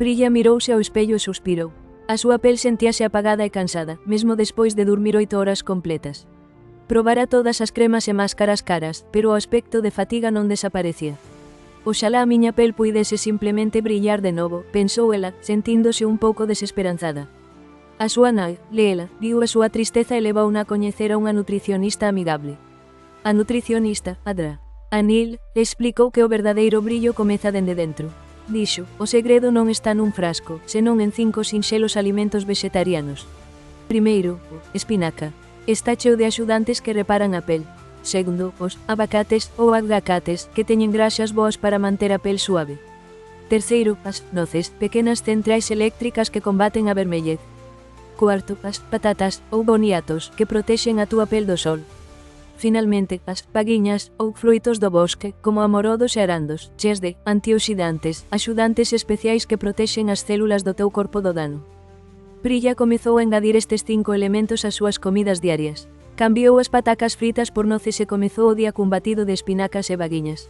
Prilla mirouse ao espello e suspirou. A súa pel sentíase apagada e cansada, mesmo despois de dormir 8 horas completas. Probara todas as cremas e máscaras caras, pero o aspecto de fatiga non desaparecía. Oxalá a miña pel puidese simplemente brillar de novo, pensou ela, sentíndose un pouco desesperanzada. A súa nai, Leela, viu a súa tristeza e levouna a coñecer a unha nutricionista amigable. A nutricionista, Adra. A Neil, explicou que o verdadeiro brillo comeza dende dentro. Dixo, o segredo non está nun frasco, senón en 5 sinxelos alimentos vegetarianos. Primeiro, espinaca. Está cheo de axudantes que reparan a pel. Segundo, os abacates ou agacates, que teñen graxas boas para manter a pel suave. Terceiro, as noces, pequenas centrais eléctricas que combaten a vermellez. Cuarto, as patatas ou boniatos, que protexen a túa pel do sol. Finalmente, as paguiñas ou fruitos do bosque, como amorodos e arandos, cheas de antioxidantes, axudantes especiais que protexen as células do teu corpo do dano. Prilla comezou a engadir estes 5 elementos ás súas comidas diarias. Cambiou as patacas fritas por noces e comezou o día cun batido de espinacas e baguiñas.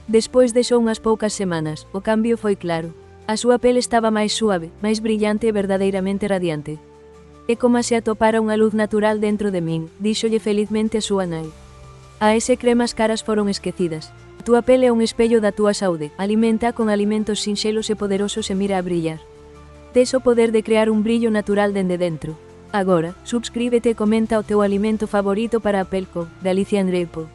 Despois de só unhas poucas semanas, o cambio foi claro. A súa pel estaba máis suave, máis brillante e verdadeiramente radiante. É como se atopara unha luz natural dentro de min, díxolle felizmente a súa nai. A ese cremas caras foron esquecidas. A túa pel é un espello da túa saúde, alimenta con alimentos sinxelos e poderosos e mira a brillar. Tes o poder de crear un brillo natural dende dentro. Agora, subscríbete e comenta o teu alimento favorito para a pel con, de Alicia Andrepo.